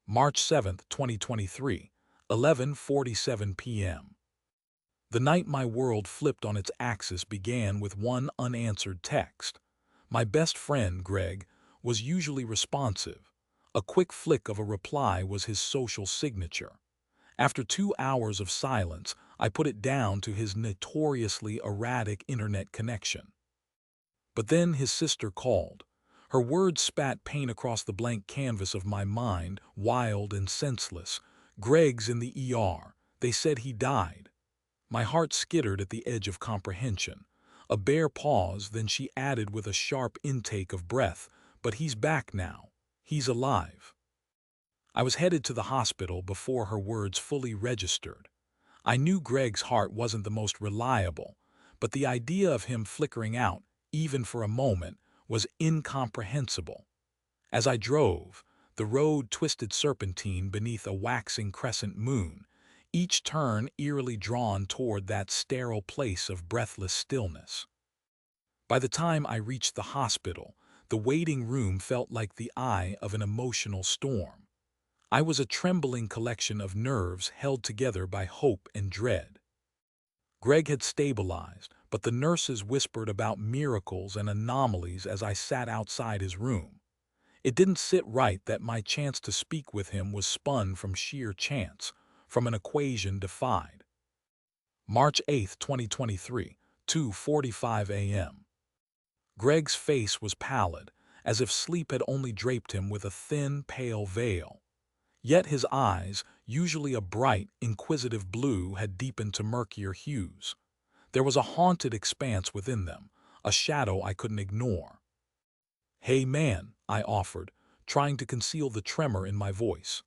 March 7, 2023, 11:47 p.m. The night my world flipped on its axis began with one unanswered text. My best friend, Greg, was usually responsive. A quick flick of a reply was his social signature. After 2 hours of silence, I put it down to his notoriously erratic internet connection. But then his sister called. Her words spat paint across the blank canvas of my mind, wild and senseless. "Greg's in the ER. They said he died." My heart skittered at the edge of comprehension. A bare pause, then she added with a sharp intake of breath, "But he's back now. He's alive." I was headed to the hospital before her words fully registered. I knew Greg's heart wasn't the most reliable, but the idea of him flickering out, even for a moment, was incomprehensible. As I drove, the road twisted serpentine beneath a waxing crescent moon, each turn eerily drawn toward that sterile place of breathless stillness. By the time I reached the hospital, the waiting room felt like the eye of an emotional storm. I was a trembling collection of nerves held together by hope and dread. Greg had stabilized, but the nurses whispered about miracles and anomalies as I sat outside his room. It didn't sit right that my chance to speak with him was spun from sheer chance, from an equation defied. March 8, 2023, 2:45 a.m. Greg's face was pallid, as if sleep had only draped him with a thin, pale veil. Yet his eyes, usually a bright, inquisitive blue, had deepened to murkier hues. There was a haunted expanse within them, a shadow I couldn't ignore. "Hey man," I offered, trying to conceal the tremor in my voice.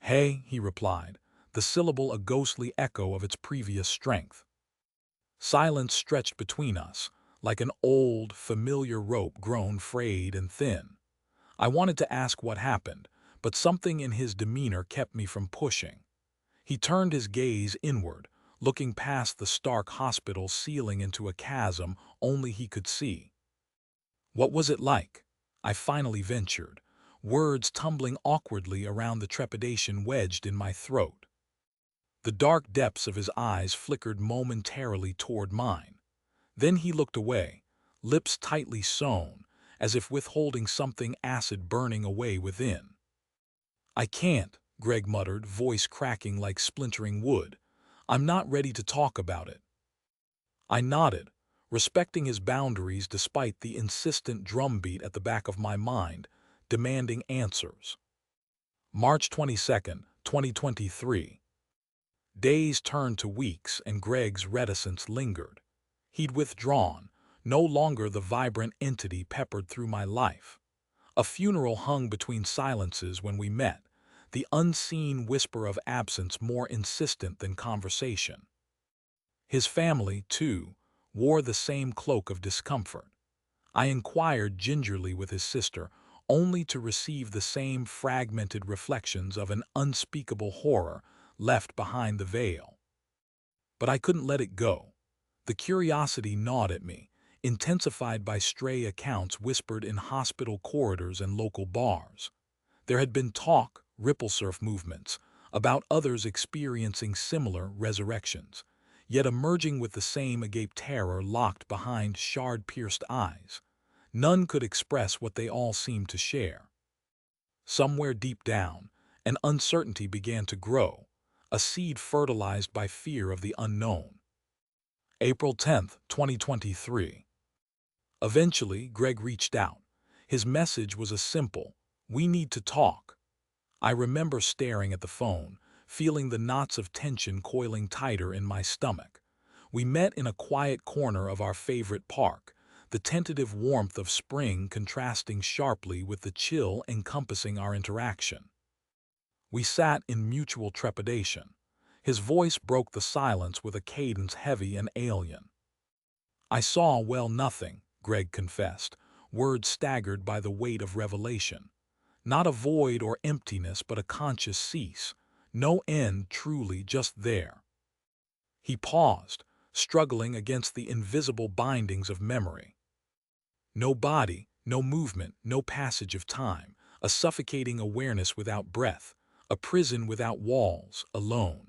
"Hey," he replied, the syllable a ghostly echo of its previous strength. Silence stretched between us, like an old, familiar rope grown frayed and thin. I wanted to ask what happened, but something in his demeanor kept me from pushing. He turned his gaze inward, looking past the stark hospital ceiling into a chasm only he could see. "What was it like?" I finally ventured, words tumbling awkwardly around the trepidation wedged in my throat. The dark depths of his eyes flickered momentarily toward mine. Then he looked away, lips tightly sewn, as if withholding something acid burning away within. "I can't," Greg muttered, voice cracking like splintering wood. "I'm not ready to talk about it." I nodded, respecting his boundaries despite the insistent drumbeat at the back of my mind, demanding answers. March 22, 2023. Days turned to weeks and Greg's reticence lingered. He'd withdrawn, no longer the vibrant entity peppered through my life. A funeral hung between silences when we met, the unseen whisper of absence more insistent than conversation. His family, too, wore the same cloak of discomfort. I inquired gingerly with his sister, only to receive the same fragmented reflections of an unspeakable horror left behind the veil. But I couldn't let it go. The curiosity gnawed at me, intensified by stray accounts whispered in hospital corridors and local bars. There had been talk, ripple surf movements, about others experiencing similar resurrections, yet emerging with the same agape terror locked behind shard-pierced eyes. None could express what they all seemed to share. Somewhere deep down, an uncertainty began to grow, a seed fertilized by fear of the unknown. April 10, 2023. Eventually, Greg reached out. His message was a simple, "We need to talk." I remember staring at the phone, feeling the knots of tension coiling tighter in my stomach. We met in a quiet corner of our favorite park, the tentative warmth of spring contrasting sharply with the chill encompassing our interaction. We sat in mutual trepidation. His voice broke the silence with a cadence heavy and alien. "I saw, well, nothing," Greg confessed, words staggered by the weight of revelation. Not a void or emptiness, but a conscious cease. No end, truly, just there. He paused, struggling against the invisible bindings of memory. No body, no movement, no passage of time. a suffocating awareness without breath, a prison without walls, alone.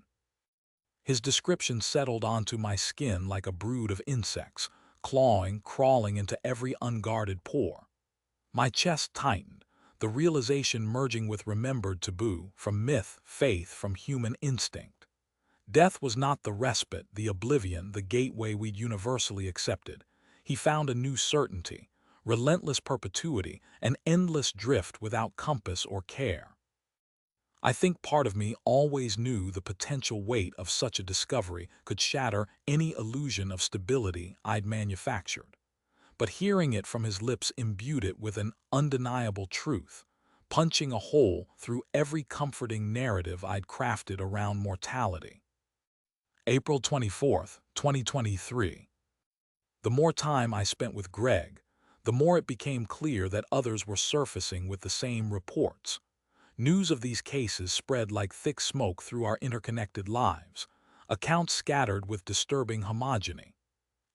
His description settled onto my skin like a brood of insects, clawing, crawling into every unguarded pore. My chest tightened, the realization merging with remembered taboo, from myth, faith, from human instinct. Death was not the respite, the oblivion, the gateway we'd universally accepted. He found a new certainty, relentless perpetuity, an endless drift without compass or care. I think part of me always knew the potential weight of such a discovery could shatter any illusion of stability I'd manufactured. But hearing it from his lips imbued it with an undeniable truth, punching a hole through every comforting narrative I'd crafted around mortality. April 24th, 2023. The more time I spent with Greg, the more it became clear that others were surfacing with the same reports. News of these cases spread like thick smoke through our interconnected lives, accounts scattered with disturbing homogeny.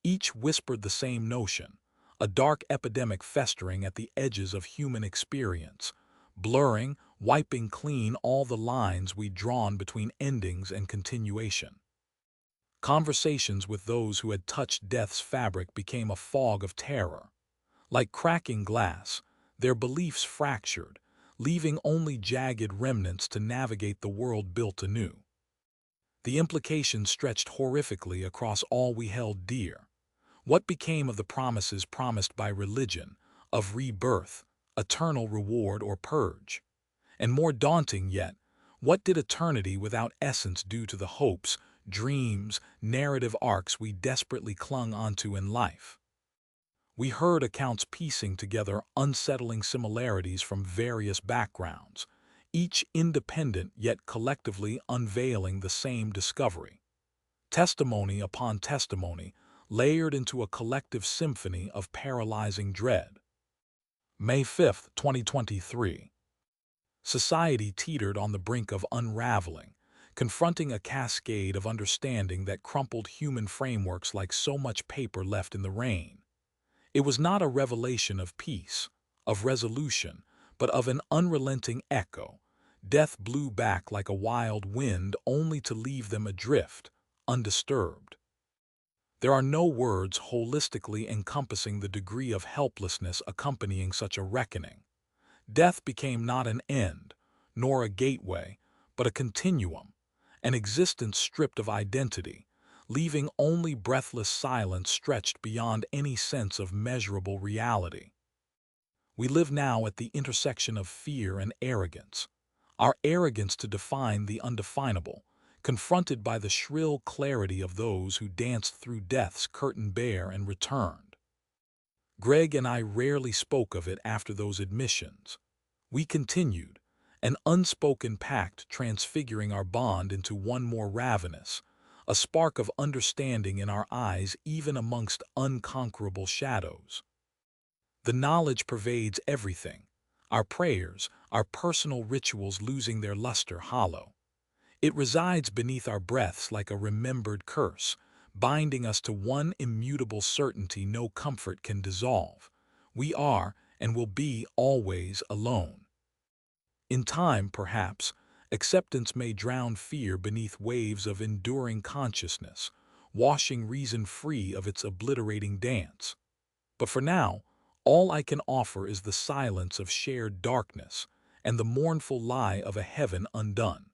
Each whispered the same notion, a dark epidemic festering at the edges of human experience, blurring, wiping clean all the lines we'd drawn between endings and continuation. Conversations with those who had touched death's fabric became a fog of terror. Like cracking glass, their beliefs fractured, leaving only jagged remnants to navigate the world built anew. The implications stretched horrifically across all we held dear. What became of the promises promised by religion, of rebirth, eternal reward or purge? And more daunting yet, what did eternity without essence do to the hopes, dreams, narrative arcs we desperately clung onto in life? We heard accounts piecing together unsettling similarities from various backgrounds, each independent yet collectively unveiling the same discovery. Testimony upon testimony, layered into a collective symphony of paralyzing dread. May 5th, 2023. Society teetered on the brink of unraveling, confronting a cascade of understanding that crumpled human frameworks like so much paper left in the rain. It was not a revelation of peace, of resolution, but of an unrelenting echo. Death blew back like a wild wind only to leave them adrift, undisturbed. There are no words holistically encompassing the degree of helplessness accompanying such a reckoning. Death became not an end, nor a gateway, but a continuum, an existence stripped of identity, leaving only breathless silence stretched beyond any sense of measurable reality. We live now at the intersection of fear and arrogance. Our arrogance to define the undefinable, confronted by the shrill clarity of those who danced through death's curtain bare and returned. Greg and I rarely spoke of it after those admissions. We continued, an unspoken pact transfiguring our bond into one more ravenous, a spark of understanding in our eyes even amongst unconquerable shadows. The knowledge pervades everything, our prayers, our personal rituals losing their luster hollow. It resides beneath our breaths like a remembered curse, binding us to one immutable certainty no comfort can dissolve. We are and will be always alone. In time, perhaps, acceptance may drown fear beneath waves of enduring consciousness, washing reason free of its obliterating dance. But for now, all I can offer is the silence of shared darkness and the mournful lie of a heaven undone.